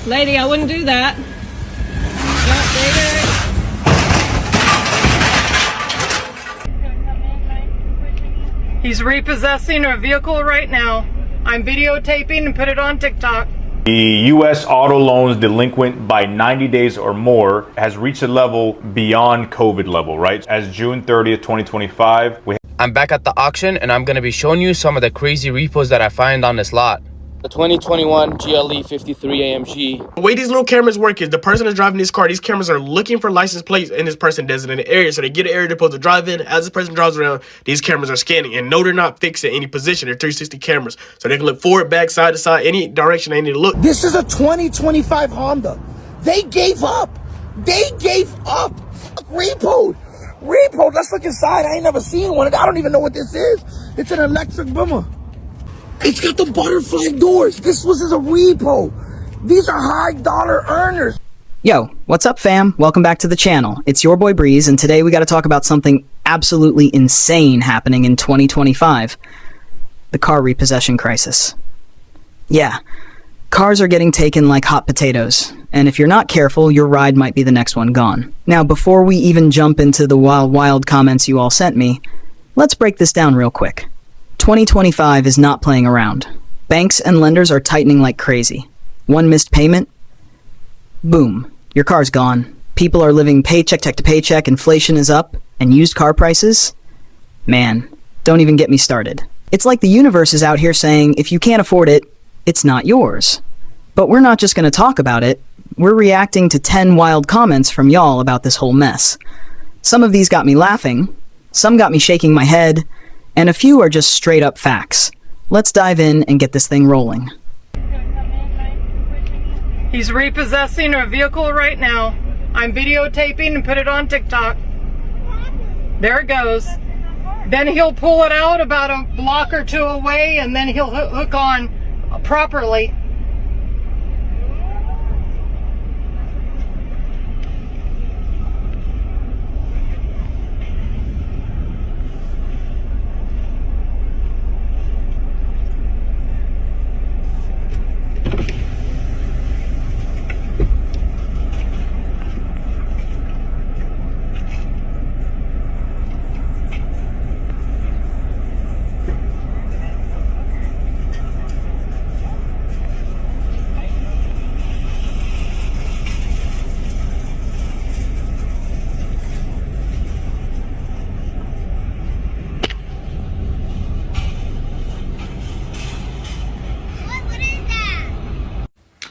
Lady, I wouldn't do that. He's repossessing a vehicle right now. I'm videotaping and put it on TikTok. The U.S. auto loans delinquent by 90 days or more has reached a level beyond COVID level, right? As June 30th, 2025, I'm back at the auction and I'm going to be showing you some of the crazy repos that I find on this lot. The 2021 GLE 53 AMG. The way these little cameras work is the person that's driving this car, these cameras are looking for license plates in this person designated area. So they get an area they're supposed to drive in. As this person drives around, these cameras are scanning. And no, they're not fixed at any position. They're 360 cameras. So they can look forward, back, side to side, any direction they need to look. This is a 2025 Honda. They gave up. They gave up. Repo. Let's look inside. I ain't never seen one. I don't even know what this is. It's an electric boomer. It's got the butterfly doors. This was a repo. These are high dollar earners. Yo, what's up fam? Welcome back to the channel. It's your boy Breeze, and today we got to talk about something absolutely insane happening in 2025. The car repossession crisis. Yeah, cars are getting taken like hot potatoes, and if you're not careful, your ride might be the next one gone. Now, before we even jump into the wild comments you all sent me, let's break this down real quick. 2025 is not playing around. Banks and lenders are tightening like crazy. One missed payment, boom, your car's gone. People are living paycheck to paycheck, inflation is up, and used car prices? Man, don't even get me started. It's like the universe is out here saying, if you can't afford it, it's not yours. But we're not just going to talk about it, we're reacting to 10 wild comments from y'all about this whole mess. Some of these got me laughing, some got me shaking my head, and a few are just straight up facts. Let's dive in and get this thing rolling. He's repossessing a vehicle right now. I'm videotaping and put it on TikTok. There it goes. Then he'll pull it out about a block or two away, and then he'll hook on properly.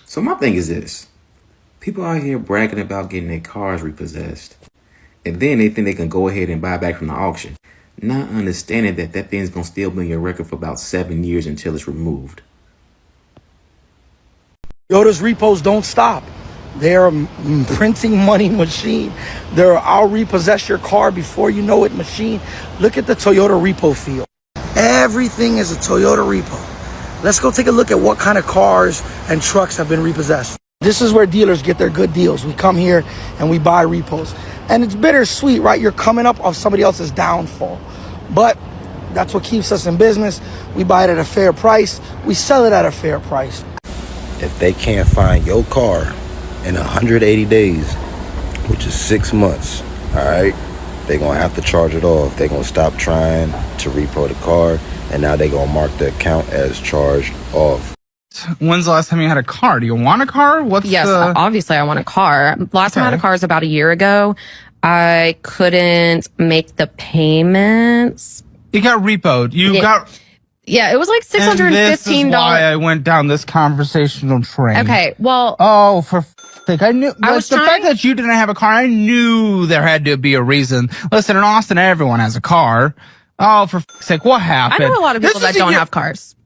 So my thing is this. People out here bragging about getting their cars repossessed. And then they think they can go ahead and buy back from the auction. Not understanding that that thing's going to still be on your record for about 7 years until it's removed. Toyota's repos don't stop. They're a printing money machine. They're I'll repossess your car before you know it machine. Look at the Toyota repo field. Everything is a Toyota repo. Let's go take a look at what kind of cars and trucks have been repossessed. This is where dealers get their good deals. We come here and we buy repos. And it's bittersweet, right? You're coming up off somebody else's downfall. But that's what keeps us in business. We buy it at a fair price. We sell it at a fair price. If they can't find your car in 180 days, which is 6 months, all right, they're going to have to charge it off. They're going to stop trying to repo the car. And now they're going to mark the account as charged off. When's the last time you had a car? Do you want a car? Yes, obviously I want a car. Last time I had a car was about a year ago. I couldn't make the payments. You got repoed. Yeah, it was like $615. This is why I went down this conversational train. Okay, well. Oh, for sake. I knew. The fact that you didn't have a car, I knew there had to be a reason. Listen, in Austin, everyone has a car. Oh, for sake, what happened? I know a lot of people that don't have cars.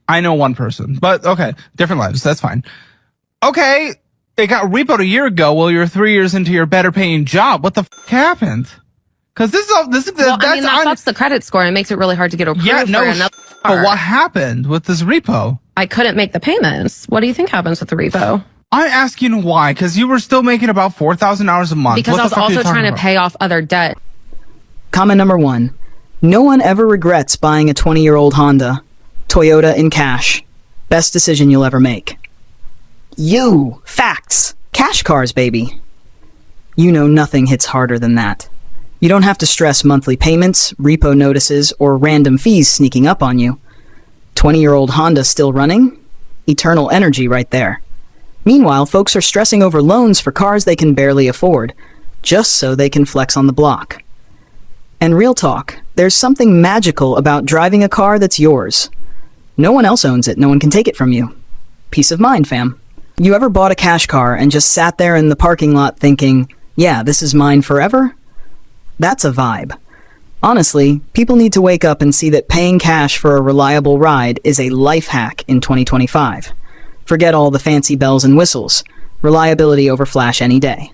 I know one person, but okay, different lives. That's fine. Okay, it got repoed a year ago. Well, you're 3 years into your better paying job. What the happened? Because that fucks the credit score and it makes it really hard to get approved for another car. But what happened with this repo? I couldn't make the payments. What do you think happens with the repo? I'm asking why, because you were still making about $4,000 a month. Because I was also trying to pay off other debt. Comment number 1. No one ever regrets buying a 20-year-old Honda. Toyota in cash. Best decision you'll ever make. Facts. Cash cars, baby. You know nothing hits harder than that. You don't have to stress monthly payments, repo notices, or random fees sneaking up on you. 20-year-old Honda still running? Eternal energy right there. Meanwhile, folks are stressing over loans for cars they can barely afford, just so they can flex on the block. And real talk, there's something magical about driving a car that's yours. No one else owns it, no one can take it from you. Peace of mind, fam. You ever bought a cash car and just sat there in the parking lot thinking, yeah, this is mine forever? That's a vibe. Honestly, people need to wake up and see that paying cash for a reliable ride is a life hack in 2025. Forget all the fancy bells and whistles. Reliability over flash any day.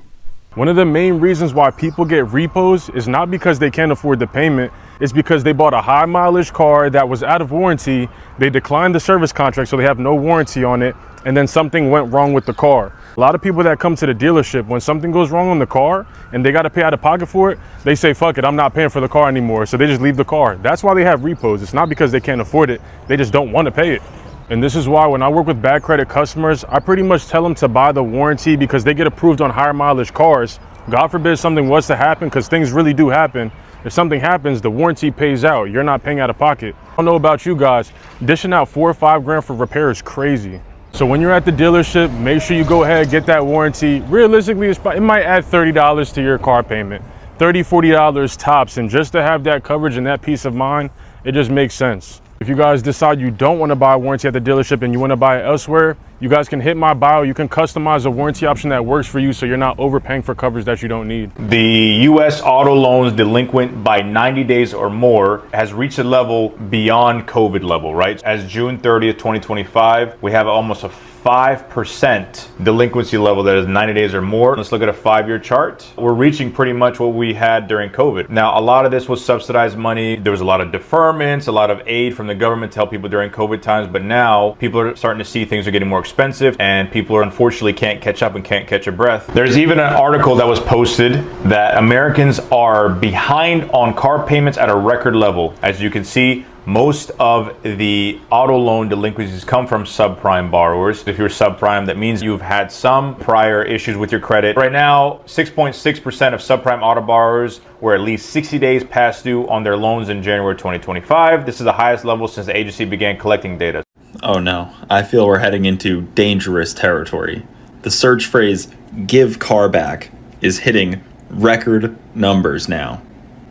One of the main reasons why people get repos is not because they can't afford the payment, it's because they bought a high mileage car that was out of warranty, they declined the service contract so they have no warranty on it, and then something went wrong with the car. A lot of people that come to the dealership, when something goes wrong on the car and they got to pay out of pocket for it, they say, fuck it, I'm not paying for the car anymore. So they just leave the car. That's why they have repos. It's not because they can't afford it. They just don't want to pay it. And this is why when I work with bad credit customers, I pretty much tell them to buy the warranty because they get approved on higher mileage cars. God forbid something was to happen, because things really do happen. If something happens, the warranty pays out. You're not paying out of pocket. I don't know about you guys, dishing out $4 or $5 grand for repair is crazy. So when you're at the dealership, make sure you go ahead, get that warranty. Realistically, it might add $30 to your car payment, $30, $40 tops. And just to have that coverage and that peace of mind, it just makes sense. If you guys decide you don't want to buy a warranty at the dealership and you want to buy it elsewhere, you guys can hit my bio. You can customize a warranty option that works for you so you're not overpaying for coverage that you don't need. The U.S. auto loans delinquent by 90 days or more has reached a level beyond COVID level, right? As June 30th, 2025, we have almost a 5% delinquency level that is 90 days or more. Let's look at a 5-year chart. We're reaching pretty much what we had during COVID. Now, a lot of this was subsidized money. There was a lot of deferments, a lot of aid from the government to help people during COVID times. But now people are starting to see things are getting more expensive and people are unfortunately can't catch up and can't catch a breath. There's even an article that was posted that Americans are behind on car payments at a record level. As you can see, most of the auto loan delinquencies come from subprime borrowers. If you're subprime, that means you've had some prior issues with your credit. Right now, 6.6% of subprime auto borrowers were at least 60 days past due on their loans in January 2025. This is the highest level since the agency began collecting data. Oh no, I feel we're heading into dangerous territory. The search phrase, give car back, is hitting record numbers now.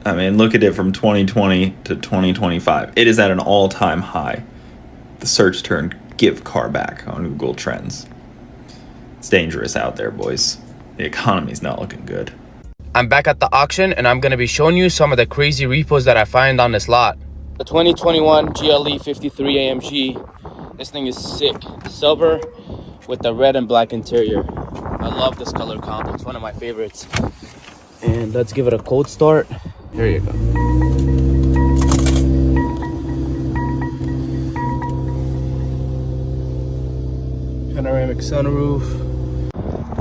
I mean, look at it from 2020 to 2025. It is at an all-time high. The search term, give car back, on Google Trends. It's dangerous out there, boys. The economy's not looking good. I'm back at the auction and I'm going to be showing you some of the crazy repos that I find on this lot. The 2021 GLE 53 AMG. This thing is sick. Silver with the red and black interior. I love this color combo. It's one of my favorites. And let's give it a cold start. Here you go. Panoramic sunroof.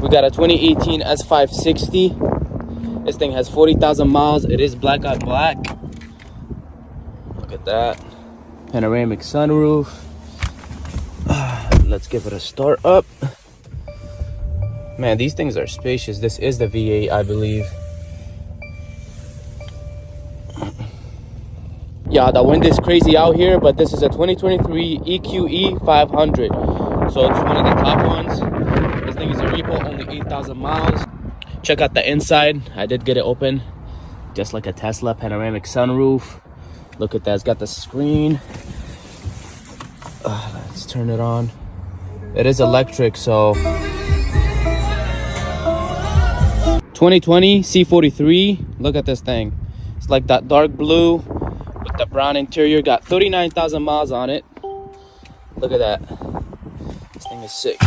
We got a 2018 S560. This thing has 40,000 miles. It is black on black. Look at that. Panoramic sunroof. Let's give it a start up. Man, these things are spacious. This is the V8, I believe. Yeah, the wind is crazy out here, but this is a 2023 EQE 500. So it's one of the top ones. This thing is a repo, only 8,000 miles. Check out the inside. I did get it open, just like a Tesla. Panoramic sunroof. Look at that, it's got the screen. Let's turn it on. It is electric, so. 2020 C43. Look at this thing. It's like that dark blue with the brown interior. Got 39,000 miles on it. Look at that. This thing is sick.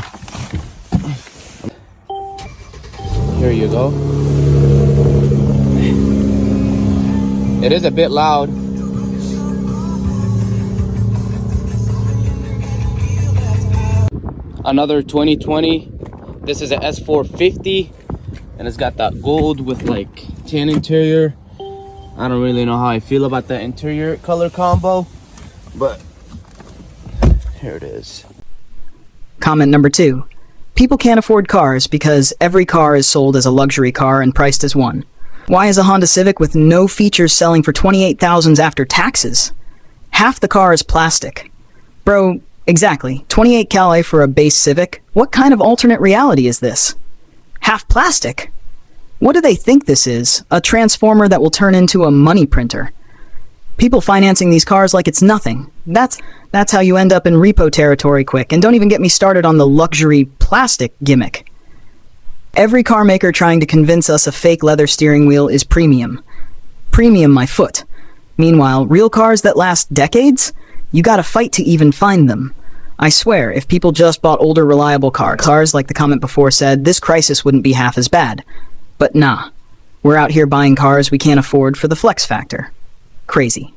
Here you go. It is a bit loud. Another 2020. This is an S450. And it's got that gold with like tan interior. I don't really know how I feel about that interior color combo, but here it is. Comment number 2. People can't afford cars because every car is sold as a luxury car and priced as one. Why is a Honda Civic with no features selling for $28,000 after taxes? Half the car is plastic. Bro, exactly. 28 Calais for a base Civic? What kind of alternate reality is this? Half plastic? What do they think this is? A transformer that will turn into a money printer? People financing these cars like it's nothing. That's how you end up in repo territory quick. And don't even get me started on the luxury plastic gimmick. Every car maker trying to convince us a fake leather steering wheel is premium. Premium my foot. Meanwhile, real cars that last decades? You gotta fight to even find them. I swear, if people just bought older reliable cars like the comment before said, this crisis wouldn't be half as bad. But nah. We're out here buying cars we can't afford for the flex factor. Crazy.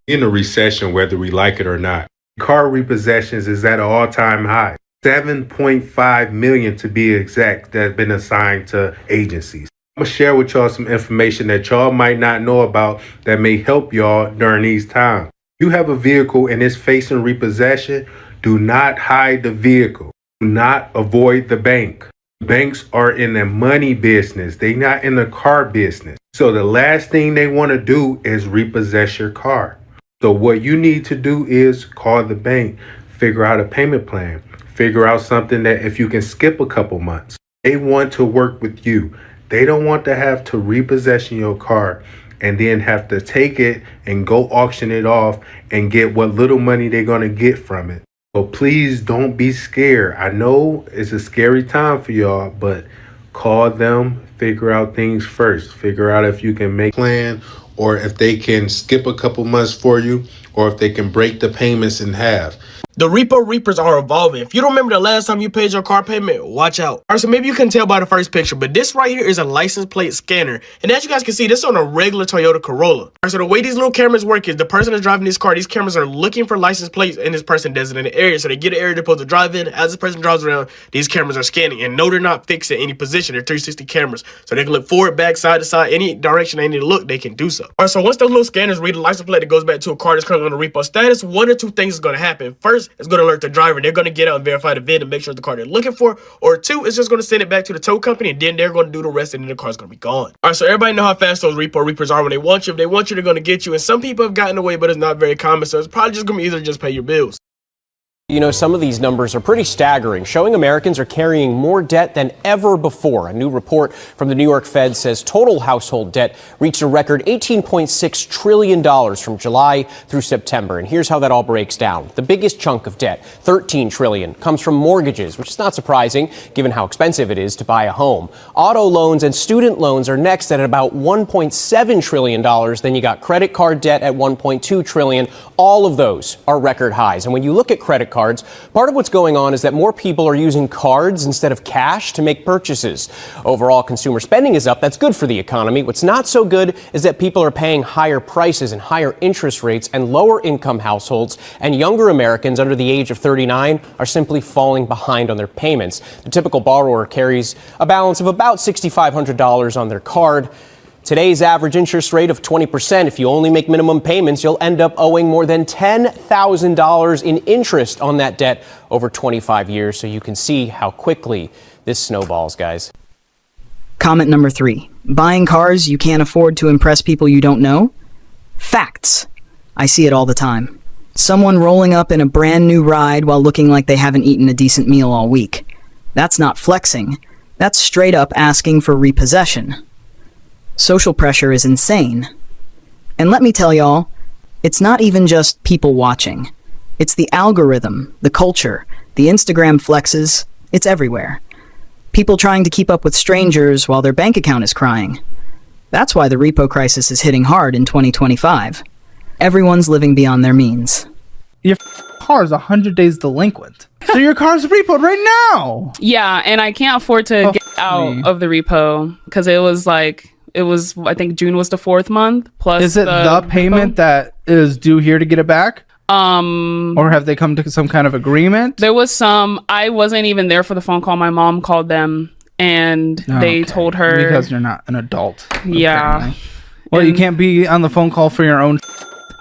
In a recession, whether we like it or not, car repossessions is at an all-time high. 7.5 million to be exact that have been assigned to agencies. I'm gonna share with y'all some information that y'all might not know about that may help y'all during these times. You have a vehicle and it's facing repossession, do not hide the vehicle. Do not avoid the bank. Banks are in the money business. They're not in the car business. So the last thing they want to do is repossess your car. So what you need to do is call the bank, figure out a payment plan, figure out something that if you can skip a couple months. They want to work with you. They don't want to have to repossess your car and then have to take it and go auction it off and get what little money they're going to get from it. So please don't be scared. I know it's a scary time for y'all, but call them, figure out things first. Figure out if you can make a plan or if they can skip a couple months for you or if they can break the payments in half. The repo reapers are evolving. If you don't remember the last time you paid your car payment, watch out. Alright, so maybe you can tell by the first picture, but this right here is a license plate scanner. And as you guys can see, this is on a regular Toyota Corolla. Alright, so the way these little cameras work is the person that's driving this car, these cameras are looking for license plates in this person designated area. So they get an area they're supposed to drive in. As this person drives around, these cameras are scanning. And no, they're not fixed at any position. They're 360 cameras. So they can look forward, back, side to side, any direction they need to look, they can do so. Alright, so once those little scanners read the license plate that goes back to a car that's currently on the repo status, one or two things is going to happen. First, it's going to alert the driver. They're going to get out and verify the VIN and make sure it's the car they're looking for. Or two, it's just going to send it back to the tow company and then they're going to do the rest and then the car's going to be gone. All right, so everybody know how fast those repo reapers are when they want you. If they want you, they're going to get you. And some people have gotten away, but it's not very common. So it's probably just going to be easier to just pay your bills. You know, some of these numbers are pretty staggering, showing Americans are carrying more debt than ever before. A new report from the New York Fed says total household debt reached a record $18.6 trillion from July through September. And here's how that all breaks down. The biggest chunk of debt, $13 trillion, comes from mortgages, which is not surprising given how expensive it is to buy a home. Auto loans and student loans are next at about $1.7 trillion. Then you got credit card debt at $1.2 trillion. All of those are record highs. And when you look at credit cards, part of what's going on is that more people are using cards instead of cash to make purchases. Overall, consumer spending is up. That's good for the economy. What's not so good is that people are paying higher prices and higher interest rates, and lower income households and younger Americans under the age of 39 are simply falling behind on their payments. The typical borrower carries a balance of about $6,500 on their card. Today's average interest rate of 20%, if you only make minimum payments, you'll end up owing more than $10,000 in interest on that debt over 25 years. So you can see how quickly this snowballs, guys. Comment number 3. Buying cars you can't afford to impress people you don't know? Facts. I see it all the time. Someone rolling up in a brand new ride while looking like they haven't eaten a decent meal all week. That's not flexing. That's straight up asking for repossession. Social pressure is insane. And let me tell y'all, it's not even just people watching. It's the algorithm, the culture, the Instagram flexes. It's everywhere. People trying to keep up with strangers while their bank account is crying. That's why the repo crisis is hitting hard in 2025. Everyone's living beyond their means. Your car's 100 days delinquent. So your car's repoed right now. Yeah, and I can't afford to get out of the repo because it was, I think June was the 4th month plus. Is it the payment that is due here to get it back? Or have they come to some kind of agreement? There was some. I wasn't even there for the phone call. My mom called them and they told her. Because you're not an adult. Yeah. Apparently. Well, you can't be on the phone call for your own.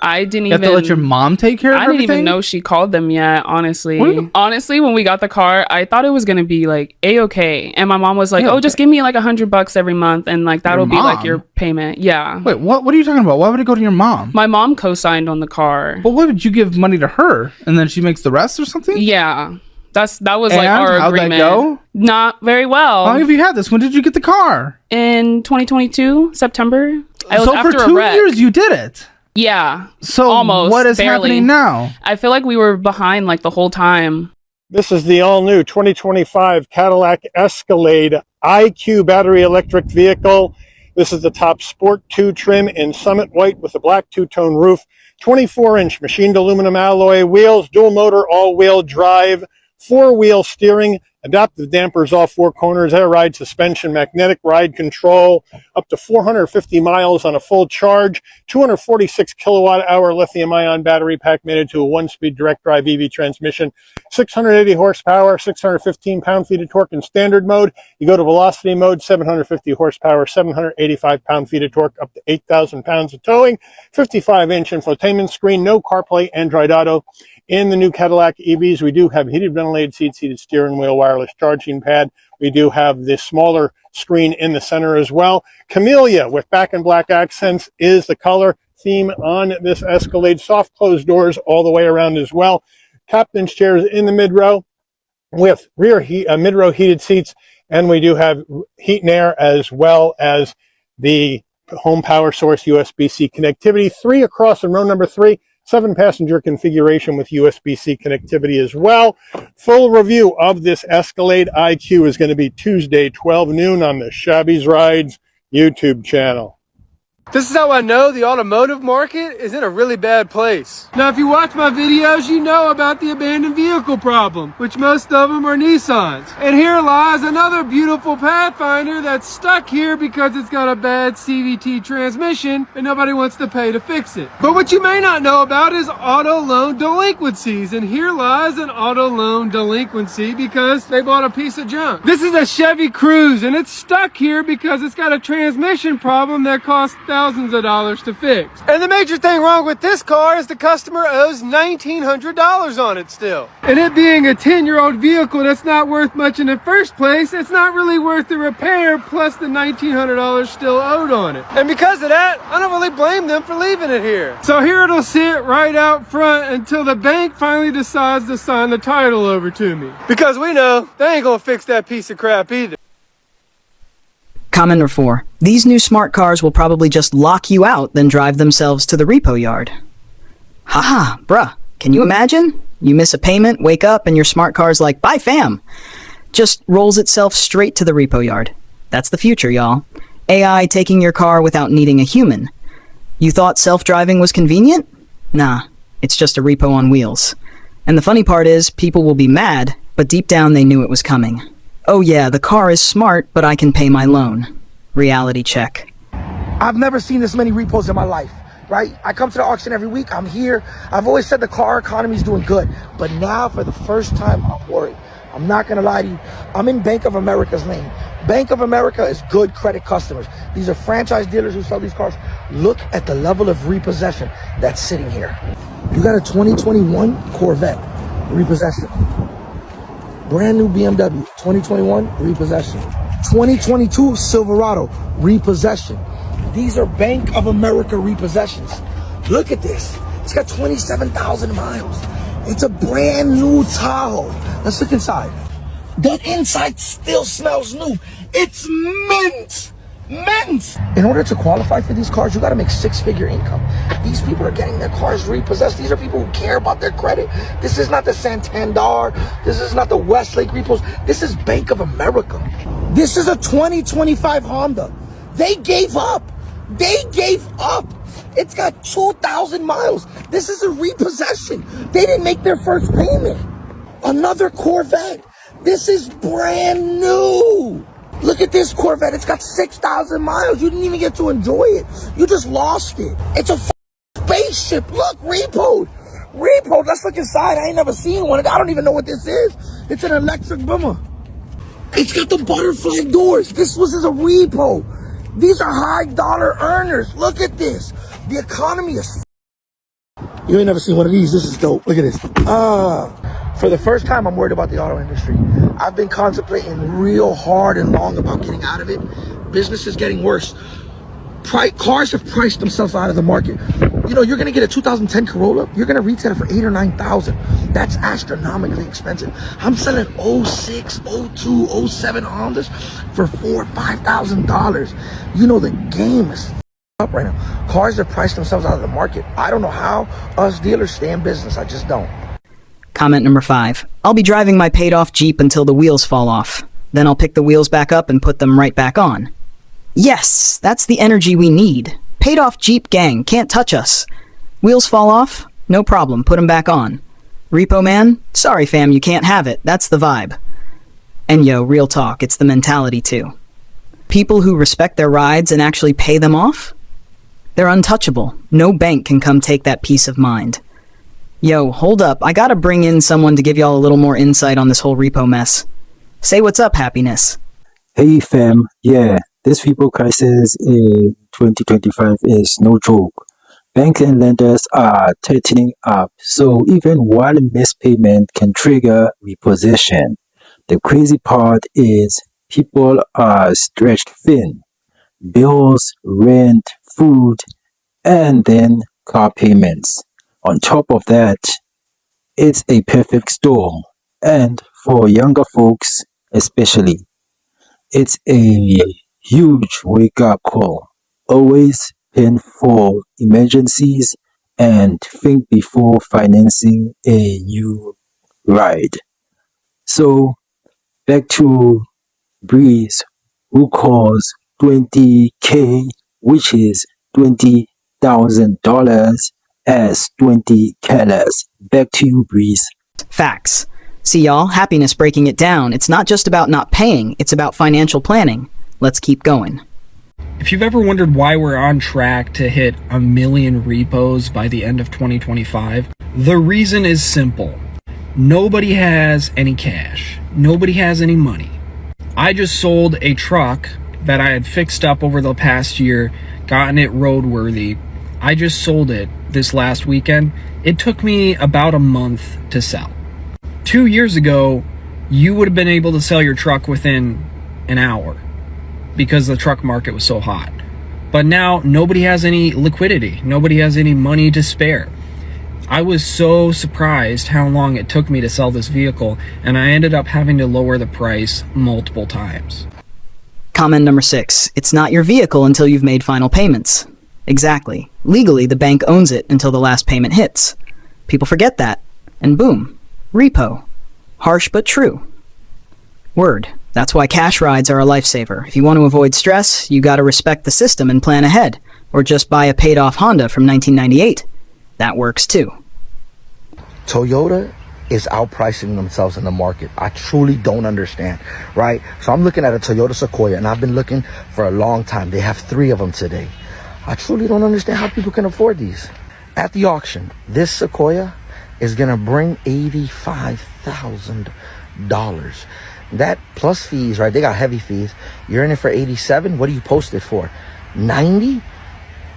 I didn't You have even to let your mom take care of I didn't everything? even know she called them yet, honestly. Honestly, when we got the car, I thought it was gonna be like A-okay. And my mom was like, oh, just give me like $100 every month and like that'll be like your payment. Yeah. Wait, what are you talking about? Why would it go to your mom? My mom co-signed on the car. But what did you give money to her and then she makes the rest or something? Yeah. That was like And our how'd that agreement. go? Not very well. How long have you had this? When did you get the car? In 2022, September. It was So for after a 2 wreck. years you did it. Yeah. So almost. what is barely. happening now? I feel like we were behind like the whole time. This is the all-new 2025 Cadillac Escalade IQ battery electric vehicle. This is the top Sport 2 trim in Summit White with a black two-tone roof, 24-inch machined aluminum alloy wheels, dual motor, all-wheel drive, four-wheel steering, adaptive dampers all four corners, air ride suspension, magnetic ride control, up to 450 miles on a full charge, 246 kilowatt hour lithium ion battery pack mated to a one-speed direct drive EV transmission, 680 horsepower, 615 pound-feet of torque in standard mode. You go to velocity mode, 750 horsepower, 785 pound-feet of torque, up to 8,000 pounds of towing, 55-inch infotainment screen, no CarPlay, Android Auto. In the new Cadillac EVs, we do have heated ventilated seats, heated steering wheel, wireless charging pad. We do have this smaller screen in the center as well. Camellia with black and black accents is the color theme on this Escalade. Soft closed doors all the way around as well. Captain's chairs in the mid-row with mid-row heated seats. And we do have heat and air as well as the home power source USB-C connectivity. 3 across in row number 3. 7-passenger configuration with USB-C connectivity as well. Full review of this Escalade IQ is going to be Tuesday, 12 noon on the Shabby's Rides YouTube channel. This is how I know the automotive market is in a really bad place. Now, if you watch my videos, you know about the abandoned vehicle problem, which most of them are Nissans. And here lies another beautiful Pathfinder that's stuck here because it's got a bad CVT transmission and nobody wants to pay to fix it. But what you may not know about is auto loan delinquencies. And here lies an auto loan delinquency because they bought a piece of junk. This is a Chevy Cruze and it's stuck here because it's got a transmission problem that costs thousands of dollars to fix. And the major thing wrong with this car is the customer owes $1,900 on it still. And it being a 10-year-old vehicle that's not worth much in the first place, it's not really worth the repair plus the $1,900 still owed on it. And because of that, I don't really blame them for leaving it here. So here it'll sit right out front until the bank finally decides to sign the title over to me. Because we know they ain't gonna fix that piece of crap either. Comment number 4. These new smart cars will probably just lock you out, then drive themselves to the repo yard. Haha, bruh, can you imagine? You miss a payment, wake up, and your smart car's like, bye fam! Just rolls itself straight to the repo yard. That's the future, y'all. AI taking your car without needing a human. You thought self-driving was convenient? Nah, it's just a repo on wheels. And the funny part is, people will be mad, but deep down they knew it was coming. Oh yeah, the car is smart, but I can pay my loan. Reality check. I've never seen this many repos in my life, right? I come to the auction every week. I'm here. I've always said the car economy is doing good, but now for the first time, I'm worried. I'm not gonna lie to you. I'm in Bank of America's lane. Bank of America is good credit customers. These are franchise dealers who sell these cars. Look at the level of repossession that's sitting here. You got a 2021 Corvette, repossession. Brand new BMW, 2021, repossession. 2022 Silverado, repossession. These are Bank of America repossessions. Look at this. It's got 27,000 miles. It's a brand new Tahoe. Let's look inside. That inside still smells new. It's mint. Mint. In order to qualify for these cars, you got to make 6-figure income. These people are getting their cars repossessed. These are people who care about their credit. This is not the Santander. This is not the Westlake repos. This is Bank of America. This is a 2025 Honda. They gave up. They gave up. It's got 2,000 miles. This is a repossession. They didn't make their first payment. Another Corvette. This is brand new. Look at this Corvette. It's got 6,000 miles. You didn't even get to enjoy it. You just lost it. It's a spaceship. Look, repoed. Repoed. Let's look inside. I ain't never seen one. I don't even know what this is. It's an electric boomer. It's got the butterfly doors. This was a repo. These are high dollar earners. Look at this. The economy is You ain't never seen one of these. This is dope. Look at this. For the first time, I'm worried about the auto industry. I've been contemplating real hard and long about getting out of it. Business is getting worse. Cars have priced themselves out of the market. You know, you're gonna get a 2010 Corolla, you're gonna retail it for $8,000 or $9,000. That's astronomically expensive. I'm selling 06, 02, 07 Hondas for $4,000 or $5,000. You know, the game is up right now. Cars have priced themselves out of the market. I don't know how us dealers stay in business. I just don't. Comment number 5. I'll be driving my paid-off Jeep until the wheels fall off. Then I'll pick the wheels back up and put them right back on. Yes, that's the energy we need. Paid-off Jeep gang, can't touch us. Wheels fall off? No problem, put them back on. Repo man? Sorry fam, you can't have it. That's the vibe. And yo, real talk, it's the mentality too. People who respect their rides and actually pay them off? They're untouchable. No bank can come take that peace of mind. Yo, hold up, I gotta bring in someone to give y'all a little more insight on this whole repo mess. Say what's up, happiness. Hey fam, yeah, this repo crisis in 2025 is no joke. Banks and lenders are tightening up, so even one missed payment can trigger repossession. The crazy part is people are stretched thin. Bills, rent, food, and then car payments. On top of that, it's a perfect storm. And for younger folks especially, it's a huge wake-up call. Always plan for emergencies and think before financing a new ride. So, back to Breeze, who calls $20K, which is $20,000, as 20 careless. Back to you, Breeze. Facts. See y'all, happiness breaking it down. It's not just about not paying, it's about financial planning. Let's keep going. If you've ever wondered why we're on track to hit 1 million repos by the end of 2025, the reason is simple. Nobody has any cash. Nobody has any money. I just sold a truck that I had fixed up over the past year, gotten it roadworthy. I just sold it this last weekend. It took me about a month to sell. 2 years ago, you would have been able to sell your truck within an hour because the truck market was so hot. But now nobody has any liquidity. Nobody has any money to spare. I was so surprised how long it took me to sell this vehicle, and I ended up having to lower the price multiple times. Comment number 6. It's not your vehicle until you've made final payments. Exactly. Legally, the bank owns it until the last payment hits. People forget that. And boom. Repo. Harsh but true. Word. That's why cash rides are a lifesaver. If you want to avoid stress, you gotta respect the system and plan ahead. Or just buy a paid-off Honda from 1998. That works too. Toyota is outpricing themselves in the market. I truly don't understand, right? So I'm looking at a Toyota Sequoia, and I've been looking for a long time. They have 3 of them today. I truly don't understand how people can afford these. At the auction, this Sequoia is gonna bring $85,000. That plus fees, right? They got heavy fees. You're in it for 87. What do you post it for? 90?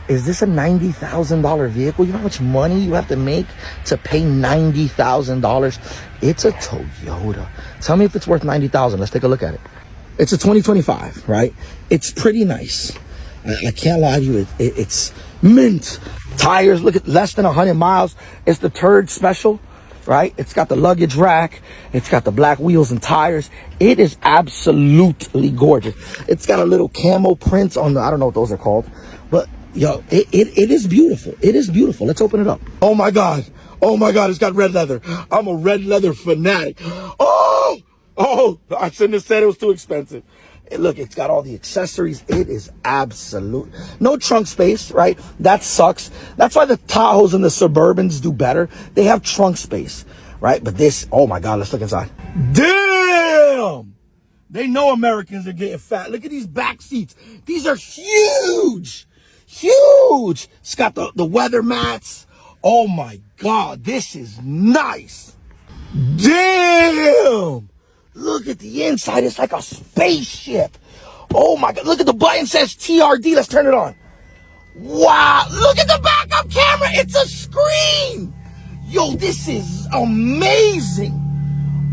Is this a $90,000 vehicle? You know how much money you have to make to pay $90,000? It's a Toyota. Tell me if it's worth $90,000. Let's take a look at it. It's a 2025, right? It's pretty nice. I can't lie to you. It's mint. Tires, look at less than 100 miles. It's the turd special, right? It's got the luggage rack. It's got the black wheels and tires. It is absolutely gorgeous. It's got a little camo print on the, I don't know what those are called, but yo, it is beautiful. It is beautiful. Let's open it up. Oh my God. Oh my God. It's got red leather. I'm a red leather fanatic. Oh, I shouldn't have said it was too expensive. Look, it's got all the accessories. It is absolute. No trunk space, right? That sucks. That's why the Tahoes and the Suburbans do better. They have trunk space, right? But this, oh my God, let's look inside. Damn! They know Americans are getting fat. Look at these back seats. These are huge. Huge. It's got the weather mats. Oh my God, this is nice. Damn! Look at the inside. It's like a spaceship. Oh my God. Look at the button. It says TRD. Let's turn it on. Wow, look at the backup camera. It's a screen. Yo, this is amazing.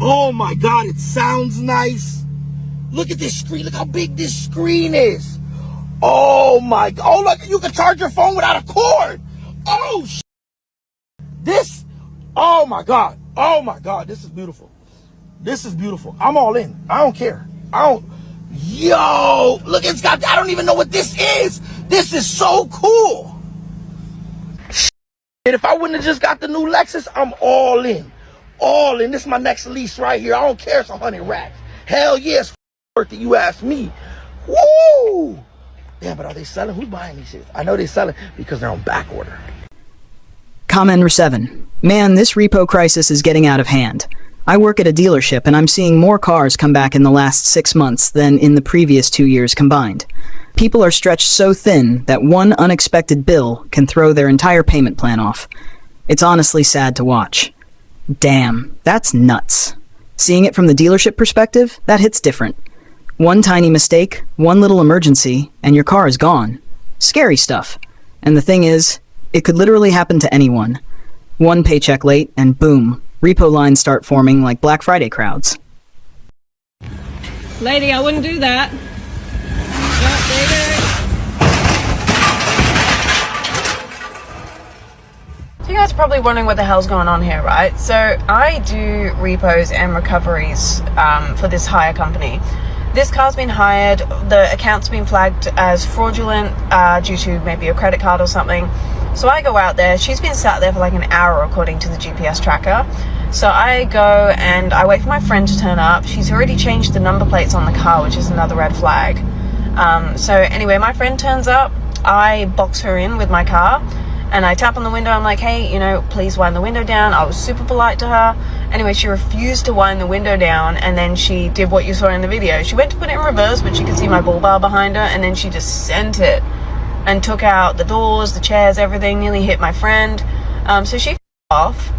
Oh my God, it sounds nice. Look at this screen. Look how big this screen is. Oh my God. Oh, look, you can charge your phone without a cord. Oh, this. Oh my God. Oh my God. This is beautiful. This is beautiful. I'm all in. I don't care. Yo, look, it's got, I don't even know what this is. This is so cool. And if I wouldn't have just got the new Lexus, I'm all in. All in. This is my next lease right here. I don't care. It's 100 racks. Hell yes, worth it, you ask me. Woo! Yeah, but are they selling? Who's buying these shit? I know they're selling because they're on back order. Comment number 7. Man, this repo crisis is getting out of hand. I work at a dealership and I'm seeing more cars come back in the last 6 months than in the previous 2 years combined. People are stretched so thin that one unexpected bill can throw their entire payment plan off. It's honestly sad to watch. Damn, that's nuts. Seeing it from the dealership perspective, that hits different. One tiny mistake, one little emergency, and your car is gone. Scary stuff. And the thing is, it could literally happen to anyone. One paycheck late, and boom, repo lines start forming like Black Friday crowds. Lady, I wouldn't do that. So you guys are probably wondering what the hell's going on here, right? So I do repos and recoveries for this hire company. This car's been hired, the account's been flagged as fraudulent due to maybe a credit card or something. So I go out there, she's been sat there for like an hour according to the GPS tracker. So I go and I wait for my friend to turn up. She's already changed the number plates on the car, which is another red flag. So anyway, my friend turns up, I box her in with my car, and I tap on the window. I'm like, hey, you know, please wind the window down. I was super polite to her. Anyway, she refused to wind the window down, and then she did what you saw in the video. She went to put it in reverse, but you could see my bull bar behind her, and then she just sent it and took out the doors, the chairs, everything, nearly hit my friend. So she off.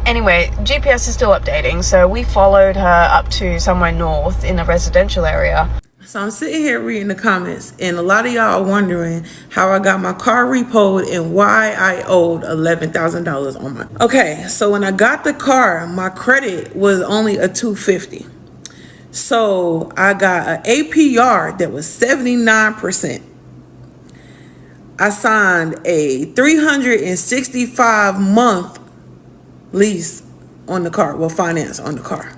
Anyway, GPS is still updating, so we followed her up to somewhere north in a residential area. So I'm sitting here reading the comments, and a lot of y'all are wondering how I got my car repoed and why I owed $11,000 on my. Okay, so when I got the car, my credit was only a 250. So I got an APR that was 79%. I signed a 365-month lease on the car, well, finance on the car.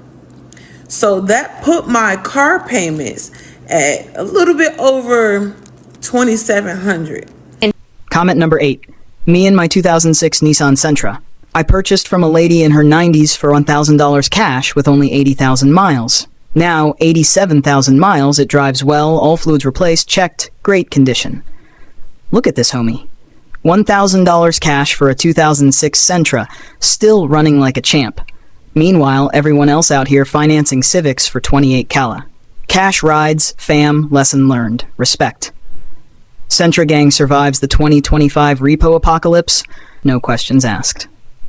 So that put my car payments at a little bit over $2,700. Comment number 8. Me and my 2006 Nissan Sentra. I purchased from a lady in her 90s for $1,000 cash with only 80,000 miles. Now, 87,000 miles, it drives well, all fluids replaced, checked, great condition. Look at this homie. $1,000 cash for a 2006 Sentra, still running like a champ. Meanwhile, everyone else out here financing Civics for 28 Cala. Cash rides, fam, lesson learned. Respect. Sentra gang survives the 2025 repo apocalypse. No questions asked.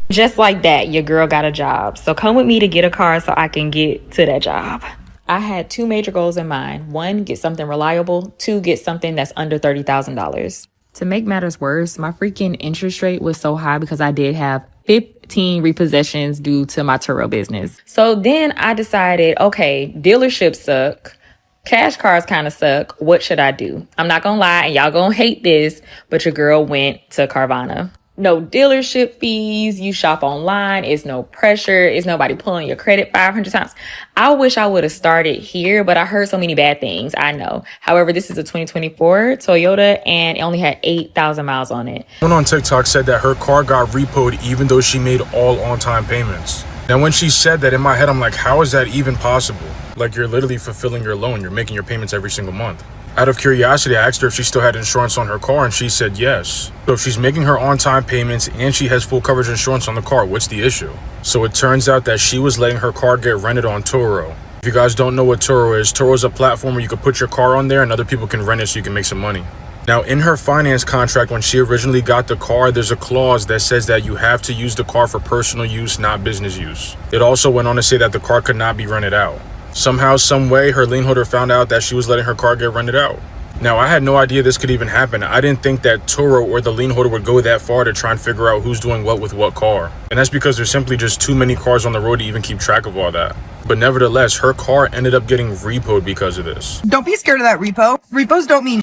Just like that, your girl got a job. So come with me to get a car so I can get to that job. I had 2 major goals in mind. 1, get something reliable. 2, get something that's under $30,000. To make matters worse, my freaking interest rate was so high because I did have 15 repossessions due to my Turo business. So then I decided, okay, dealerships suck. Cash cars kind of suck. What should I do? I'm not gonna lie, and y'all gonna hate this, but your girl went to Carvana. No dealership fees. You shop online. It's no pressure. It's nobody pulling your credit 500 times. I wish I would have started here, but I heard so many bad things. I know. However, this is a 2024 Toyota and it only had 8,000 miles on it. Someone on TikTok said that her car got repoed even though she made all on-time payments. Now, when she said that, in my head, I'm like, how is that even possible? Like, you're literally fulfilling your loan. You're making your payments every single month. Out of curiosity, I asked her if she still had insurance on her car, and she said yes. So if she's making her on-time payments and she has full coverage insurance on the car, what's the issue? So it turns out that she was letting her car get rented on Turo. If you guys don't know what Turo is a platform where you can put your car on there and other people can rent it so you can make some money. Now, in her finance contract, when she originally got the car, there's a clause that says that you have to use the car for personal use, not business use. It also went on to say that the car could not be rented out. Somehow, some way, her lien holder found out that she was letting her car get rented out. Now, I had no idea this could even happen. I didn't think that Turo or the lien holder would go that far to try and figure out who's doing what with what car. And that's because there's simply just too many cars on the road to even keep track of all that. But nevertheless, her car ended up getting repoed because of this. Don't be scared of that repo. Repos don't mean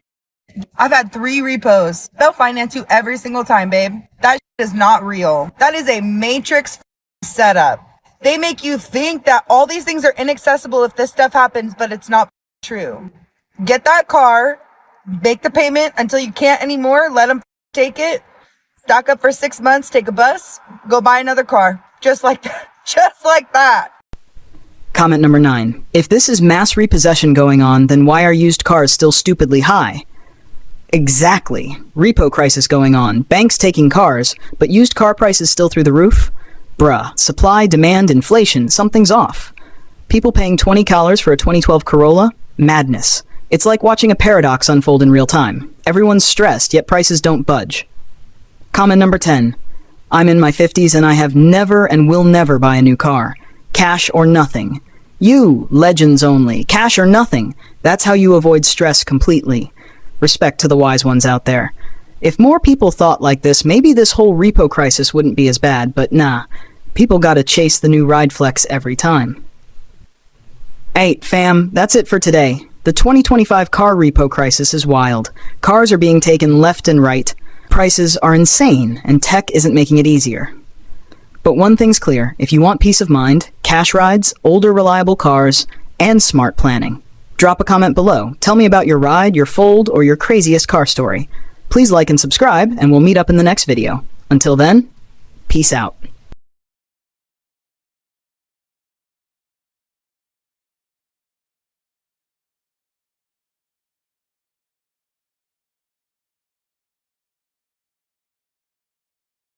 I've had 3 repos. They'll finance you every single time, babe. That is not real. That is a matrix setup. They make you think that all these things are inaccessible if this stuff happens, but it's not true. Get that car, make the payment until you can't anymore, let them take it, stock up for 6 months, take a bus, go buy another car. Just like that. Just like that. Comment number 9. If this is mass repossession going on, then why are used cars still stupidly high? Exactly. Repo crisis going on. Banks taking cars, but used car prices still through the roof? Bruh. Supply, demand, inflation. Something's off. People paying $20 for a 2012 Corolla? Madness. It's like watching a paradox unfold in real time. Everyone's stressed, yet prices don't budge. Comment number 10. I'm in my 50s and I have never and will never buy a new car. Cash or nothing. You, legends only. Cash or nothing. That's how you avoid stress completely. Respect to the wise ones out there. If more people thought like this, maybe this whole repo crisis wouldn't be as bad, but nah. People gotta chase the new ride flex every time. Hey, fam, that's it for today. The 2025 car repo crisis is wild. Cars are being taken left and right. Prices are insane, and tech isn't making it easier. But one thing's clear, if you want peace of mind, cash rides, older reliable cars, and smart planning. Drop a comment below. Tell me about your ride, your fold, or your craziest car story. Please like and subscribe, and we'll meet up in the next video. Until then, peace out.